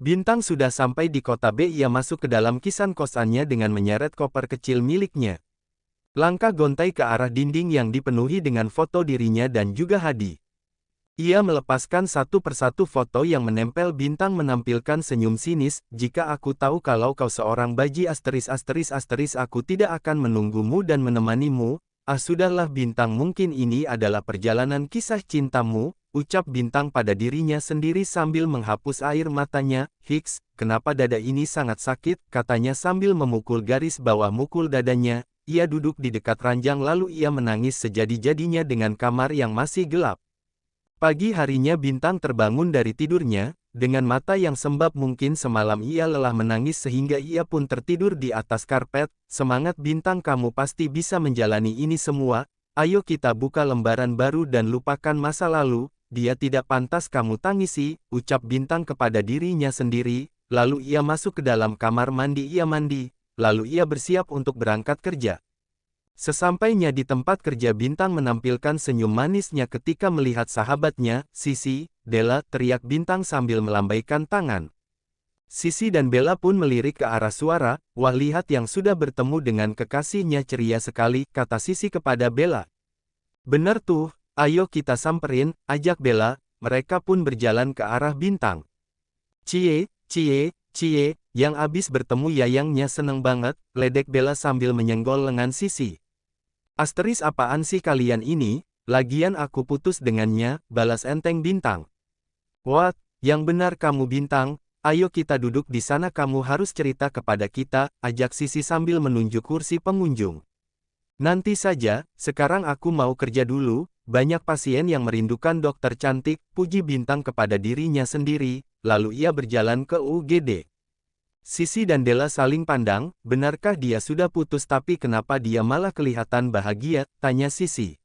Bintang sudah sampai di kota B. Ia masuk ke dalam kisan kosannya dengan menyeret koper kecil miliknya. Langkah gontai ke arah dinding yang dipenuhi dengan foto dirinya dan juga Hadi. Ia melepaskan satu persatu foto yang menempel. Bintang menampilkan senyum sinis. Jika aku tahu kalau kau seorang baji aku tidak akan menunggumu dan menemanimu. Sudahlah Bintang, mungkin ini adalah perjalanan kisah cintamu, ucap Bintang pada dirinya sendiri sambil menghapus air matanya. Hiks, kenapa dada ini sangat sakit, katanya sambil memukul garis bawah mukul dadanya. Ia duduk di dekat ranjang lalu ia menangis sejadi-jadinya dengan kamar yang masih gelap. Pagi harinya Bintang terbangun dari tidurnya, dengan mata yang sembab. Mungkin semalam ia lelah menangis sehingga ia pun tertidur di atas karpet. Semangat Bintang, kamu pasti bisa menjalani ini semua. Ayo kita buka lembaran baru dan lupakan masa lalu. Dia tidak pantas kamu tangisi, ucap Bintang kepada dirinya sendiri. Lalu ia masuk ke dalam kamar mandi. Ia mandi, lalu ia bersiap untuk berangkat kerja. Sesampainya di tempat kerja, Bintang menampilkan senyum manisnya ketika melihat sahabatnya. Sisi, Della, teriak Bintang sambil melambaikan tangan. Sisi dan Bella pun melirik ke arah suara. Wah, lihat yang sudah bertemu dengan kekasihnya, ceria sekali, kata Sisi kepada Bella. Benar tuh, ayo kita samperin, ajak Bella. Mereka pun berjalan ke arah Bintang. Cie, yang abis bertemu yayangnya seneng banget, ledek Bella sambil menyenggol lengan Sisi. Apaan sih kalian ini, lagian aku putus dengannya, balas enteng Bintang. What, yang benar kamu Bintang, ayo kita duduk di sana, kamu harus cerita kepada kita, ajak Sisi sambil menunjuk kursi pengunjung. Nanti saja, sekarang aku mau kerja dulu, banyak pasien yang merindukan dokter cantik, puji Bintang kepada dirinya sendiri, lalu ia berjalan ke UGD. Sisi dan Della saling pandang, benarkah dia sudah putus, tapi kenapa dia malah kelihatan bahagia, tanya Sisi.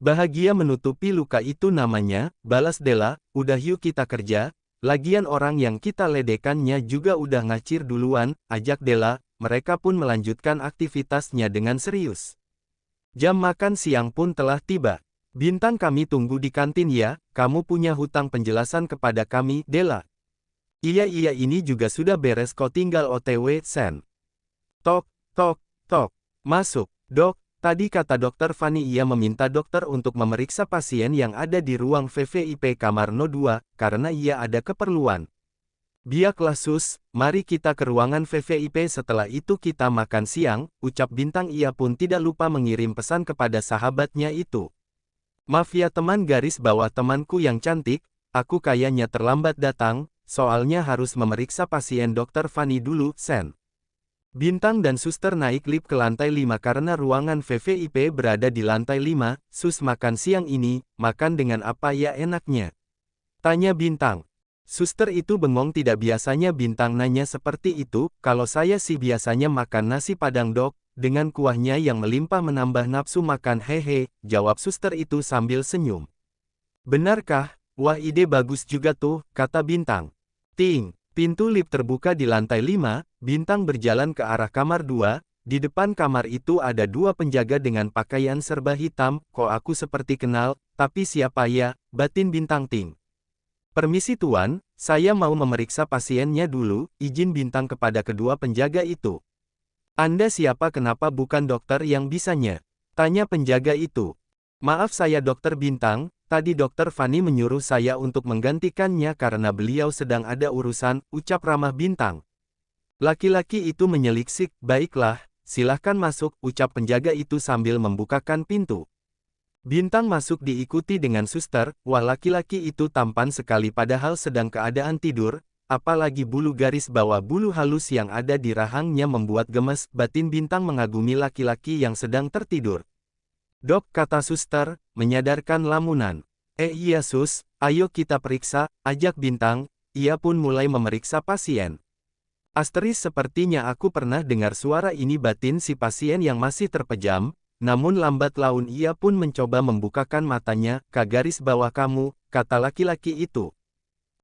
Bahagia menutupi luka itu namanya, balas Della, udah yuk kita kerja, lagian orang yang kita ledekannya juga udah ngacir duluan, ajak Della. Mereka pun melanjutkan aktivitasnya dengan serius. Jam makan siang pun telah tiba. Bintang, kami tunggu di kantin ya, kamu punya hutang penjelasan kepada kami, Della. Iya ini juga sudah beres kok, tinggal OTW, Sen. Tok, masuk, dok, tadi kata dokter Fanny ia meminta dokter untuk memeriksa pasien yang ada di ruang VVIP kamar No 2, karena ia ada keperluan. Biaklah sus, mari kita ke ruangan VVIP, setelah itu kita makan siang, ucap Bintang. Ia pun tidak lupa mengirim pesan kepada sahabatnya itu. Maaf ya teman garis bawah temanku yang cantik, aku kayaknya terlambat datang. Soalnya harus memeriksa pasien dokter Fanny dulu, Sen. Bintang dan suster naik lift ke lantai 5 karena ruangan VVIP berada di lantai 5. Sus, makan siang ini, makan dengan apa ya enaknya? Tanya Bintang. Suster itu bengong, tidak biasanya Bintang nanya seperti itu. Kalau saya sih biasanya makan nasi padang dok, dengan kuahnya yang melimpah menambah nafsu makan, hehe, jawab suster itu sambil senyum. Benarkah? Wah, ide bagus juga tuh, kata Bintang. Ting, pintu lift terbuka di lantai 5, Bintang berjalan ke arah kamar 2, di depan kamar itu ada dua penjaga dengan pakaian serba hitam. Kok aku seperti kenal, tapi siapa ya, batin Bintang. Ting. Permisi tuan, saya mau memeriksa pasiennya dulu, izin Bintang kepada kedua penjaga itu. Anda siapa, kenapa bukan dokter yang bisanya? Tanya penjaga itu. Maaf, saya dokter Bintang. Tadi dokter Fanny menyuruh saya untuk menggantikannya karena beliau sedang ada urusan, ucap ramah Bintang. Laki-laki itu menyeliksik, baiklah, silahkan masuk, ucap penjaga itu sambil membukakan pintu. Bintang masuk diikuti dengan suster. Wah, laki-laki itu tampan sekali padahal sedang keadaan tidur, apalagi bulu garis bawah bulu halus yang ada di rahangnya membuat gemes, batin Bintang mengagumi laki-laki yang sedang tertidur. Dok, kata suster, menyadarkan lamunan. Iya sus, ayo kita periksa, ajak Bintang. Ia pun mulai memeriksa pasien. Sepertinya aku pernah dengar suara ini, batin si pasien yang masih terpejam, namun lambat laun ia pun mencoba membukakan matanya. Garis bawah kamu, kata laki-laki itu.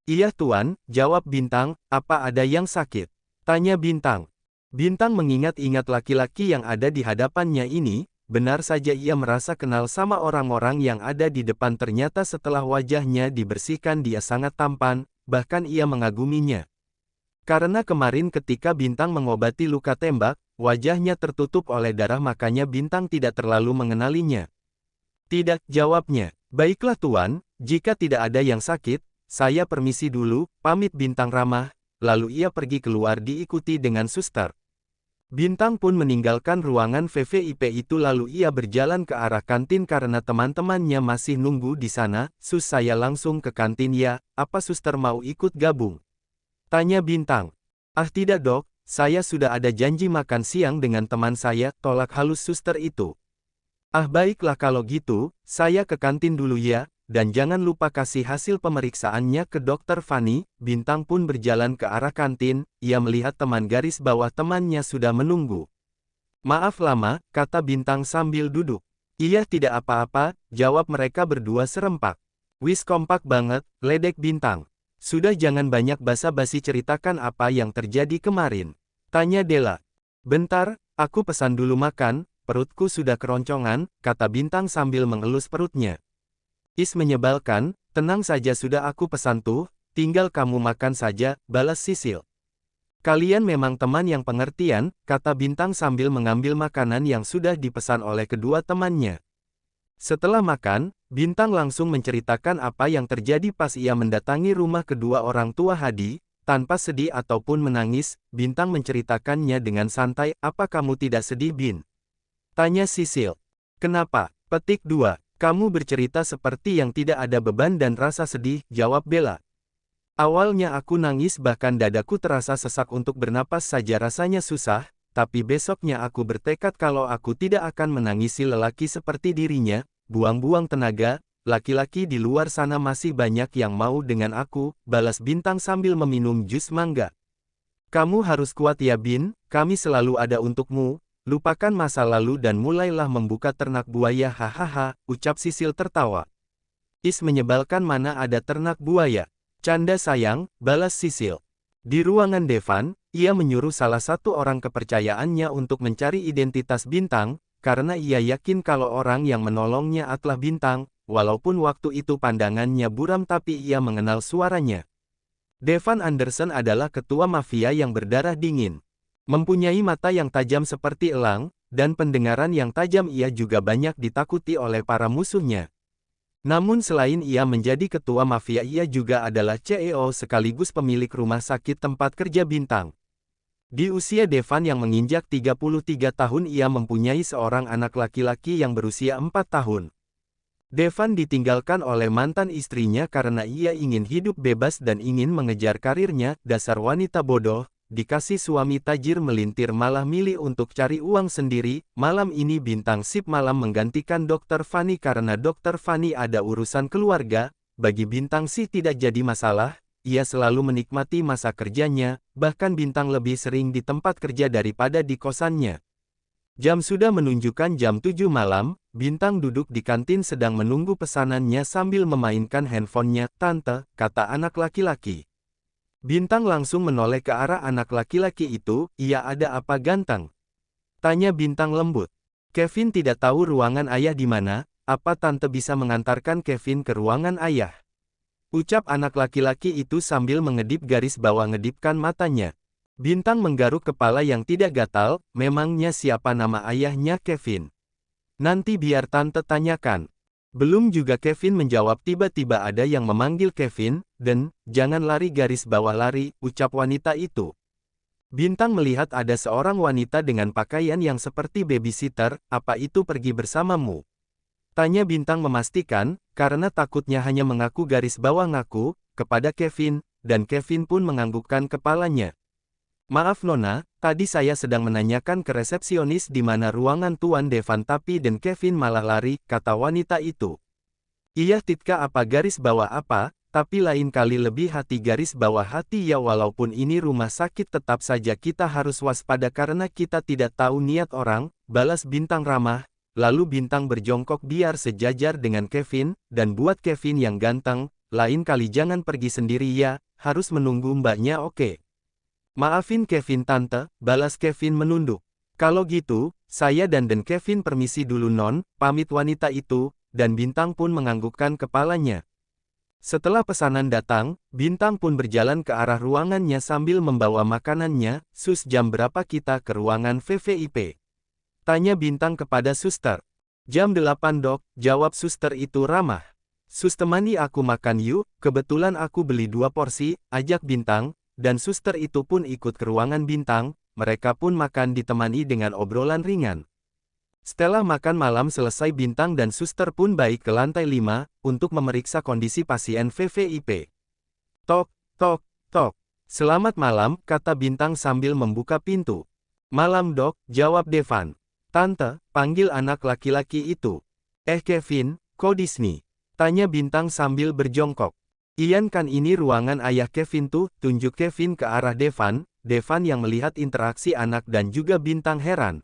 Iya tuan, jawab Bintang, apa ada yang sakit? Tanya Bintang. Bintang mengingat-ingat laki-laki yang ada di hadapannya ini. Benar saja ia merasa kenal sama orang-orang yang ada di depan. Ternyata setelah wajahnya dibersihkan dia sangat tampan, bahkan ia mengaguminya. Karena kemarin ketika Bintang mengobati luka tembak, wajahnya tertutup oleh darah makanya Bintang tidak terlalu mengenalinya. Tidak, jawabnya. Baiklah Tuan, jika tidak ada yang sakit, saya permisi dulu, pamit Bintang ramah, lalu ia pergi keluar diikuti dengan suster. Bintang pun meninggalkan ruangan VVIP itu lalu ia berjalan ke arah kantin karena teman-temannya masih nunggu di sana. Sus, saya langsung ke kantin ya, apa suster mau ikut gabung? Tanya Bintang. Ah tidak dok, saya sudah ada janji makan siang dengan teman saya, tolak halus suster itu. Ah baiklah kalau gitu, saya ke kantin dulu ya, dan jangan lupa kasih hasil pemeriksaannya ke Dokter Fanny. Bintang pun berjalan ke arah kantin, ia melihat teman garis bawah temannya sudah menunggu. Maaf lama, kata Bintang sambil duduk. Iya tidak apa-apa, jawab mereka berdua serempak. Wis kompak banget, ledek Bintang. Sudah jangan banyak basa-basi ceritakan apa yang terjadi kemarin. Tanya Della. Bentar, aku pesan dulu makan, perutku sudah keroncongan, kata Bintang sambil mengelus perutnya. Is menyebalkan, tenang saja sudah aku pesan tuh, tinggal kamu makan saja, balas Sisil. Kalian memang teman yang pengertian, kata Bintang sambil mengambil makanan yang sudah dipesan oleh kedua temannya. Setelah makan, Bintang langsung menceritakan apa yang terjadi pas ia mendatangi rumah kedua orang tua Hadi. Tanpa sedih ataupun menangis, Bintang menceritakannya dengan santai. Apa kamu tidak sedih Bin? Tanya Sisil. Kenapa? Petik 2. Kamu bercerita seperti yang tidak ada beban dan rasa sedih, jawab Bella. Awalnya aku nangis bahkan dadaku terasa sesak untuk bernapas saja rasanya susah, tapi besoknya aku bertekad kalau aku tidak akan menangisi lelaki seperti dirinya, buang-buang tenaga, laki-laki di luar sana masih banyak yang mau dengan aku, balas Bintang sambil meminum jus mangga. Kamu harus kuat ya Bin, kami selalu ada untukmu. Lupakan masa lalu dan mulailah membuka ternak buaya hahaha, ucap Sisil tertawa. Is menyebalkan mana ada ternak buaya. Canda sayang, balas Sisil. Di ruangan Devan, ia menyuruh salah satu orang kepercayaannya untuk mencari identitas Bintang, karena ia yakin kalau orang yang menolongnya adalah Bintang, walaupun waktu itu pandangannya buram tapi ia mengenal suaranya. Devan Anderson adalah ketua mafia yang berdarah dingin. Mempunyai mata yang tajam seperti elang, dan pendengaran yang tajam ia juga banyak ditakuti oleh para musuhnya. Namun selain ia menjadi ketua mafia ia juga adalah CEO sekaligus pemilik rumah sakit tempat kerja Bintang. Di usia Devan yang menginjak 33 tahun ia mempunyai seorang anak laki-laki yang berusia 4 tahun. Devan ditinggalkan oleh mantan istrinya karena ia ingin hidup bebas dan ingin mengejar karirnya, dasar wanita bodoh. Dikasih suami tajir melintir malah milih untuk cari uang sendiri. Malam ini Bintang Sip malam menggantikan Dokter Fanny karena Dokter Fanny ada urusan keluarga. Bagi Bintang sih tidak jadi masalah, ia selalu menikmati masa kerjanya, bahkan Bintang lebih sering di tempat kerja daripada di kosannya. Jam sudah menunjukkan jam 7 malam, Bintang duduk di kantin sedang menunggu pesanannya sambil memainkan handphonenya. Tante, kata anak laki-laki. Bintang langsung menoleh ke arah anak laki-laki itu, ia ada apa ganteng? Tanya Bintang lembut. Kevin tidak tahu ruangan ayah di mana, apa tante bisa mengantarkan Kevin ke ruangan ayah? Ucap anak laki-laki itu sambil mengedip garis bawah ngedipkan matanya. Bintang menggaruk kepala yang tidak gatal, memangnya siapa nama ayahnya Kevin? Nanti biar tante tanyakan. Belum juga Kevin menjawab tiba-tiba ada yang memanggil Kevin, dan, jangan lari garis bawah lari, ucap wanita itu. Bintang melihat ada seorang wanita dengan pakaian yang seperti babysitter, apa itu pergi bersamamu? Tanya Bintang memastikan, karena takutnya hanya mengaku garis bawah ngaku, kepada Kevin, dan Kevin pun menganggukkan kepalanya. Maaf Nona, tadi saya sedang menanyakan ke resepsionis di mana ruangan Tuan Devan tapi dan Kevin malah lari, kata wanita itu. Iya Titka apa garis bawah apa, tapi lain kali lebih hati garis bawah hati ya walaupun ini rumah sakit tetap saja kita harus waspada karena kita tidak tahu niat orang, balas Bintang ramah, lalu Bintang berjongkok biar sejajar dengan Kevin, dan buat Kevin yang ganteng, lain kali jangan pergi sendiri ya, harus menunggu mbaknya oke. Maafin Kevin tante, balas Kevin menunduk. Kalau gitu, saya dan Kevin permisi dulu non, pamit wanita itu, dan Bintang pun menganggukkan kepalanya. Setelah pesanan datang, Bintang pun berjalan ke arah ruangannya sambil membawa makanannya. Sus, jam berapa kita ke ruangan VVIP? Tanya Bintang kepada suster. Jam 8 dok, jawab suster itu ramah. Sus, temani aku makan yuk, kebetulan aku beli 2 porsi, ajak Bintang, dan suster itu pun ikut ke ruangan Bintang. Mereka pun makan ditemani dengan obrolan ringan. Setelah makan malam selesai, Bintang dan suster pun baik ke lantai 5, untuk memeriksa kondisi pasien VVIP. Tok, tok, tok. Selamat malam, kata Bintang sambil membuka pintu. Malam dok, jawab Devan. Tante, panggil anak laki-laki itu. Kevin, kok di sini? Tanya Bintang sambil berjongkok. Ian, kan ini ruangan ayah Kevin tuh, tunjuk Kevin ke arah Devan. Devan yang melihat interaksi anak dan juga Bintang heran.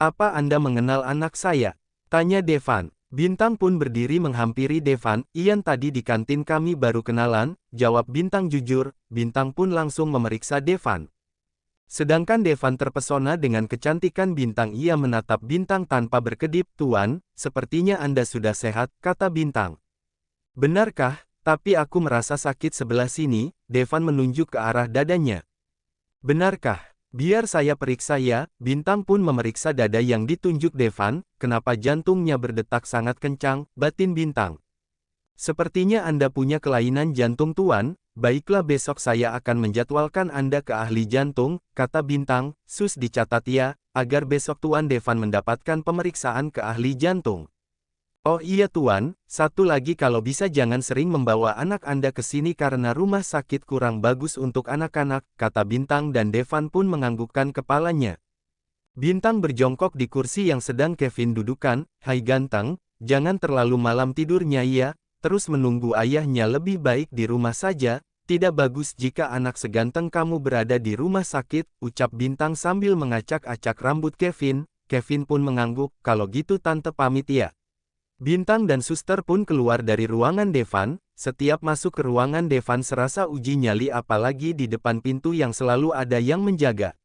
Apa Anda mengenal anak saya? Tanya Devan. Bintang pun berdiri menghampiri Devan. Ian, tadi di kantin kami baru kenalan, jawab Bintang jujur. Bintang pun langsung memeriksa Devan. Sedangkan Devan terpesona dengan kecantikan Bintang. Ia menatap Bintang tanpa berkedip. Tuan, sepertinya Anda sudah sehat, kata Bintang. Benarkah? Tapi aku merasa sakit sebelah sini. Devan menunjuk ke arah dadanya. Benarkah? Biar saya periksa ya. Bintang pun memeriksa dada yang ditunjuk Devan. Kenapa jantungnya berdetak sangat kencang, batin Bintang. Sepertinya Anda punya kelainan jantung tuan. Baiklah, besok saya akan menjadwalkan Anda ke ahli jantung, kata Bintang. Sus, dicatat ya, agar besok Tuan Devan mendapatkan pemeriksaan ke ahli jantung. Oh iya tuan, satu lagi, kalau bisa jangan sering membawa anak Anda ke sini karena rumah sakit kurang bagus untuk anak-anak, kata Bintang, dan Devan pun menganggukkan kepalanya. Bintang berjongkok di kursi yang sedang Kevin dudukan. Hai ganteng, jangan terlalu malam tidurnya ya, terus menunggu ayahnya, lebih baik di rumah saja, tidak bagus jika anak seganteng kamu berada di rumah sakit, ucap Bintang sambil mengacak-acak rambut Kevin. Kevin pun mengangguk, kalau gitu tante pamit ya. Bintang dan suster pun keluar dari ruangan Devan. Setiap masuk ke ruangan Devan serasa uji nyali, apalagi di depan pintu yang selalu ada yang menjaga.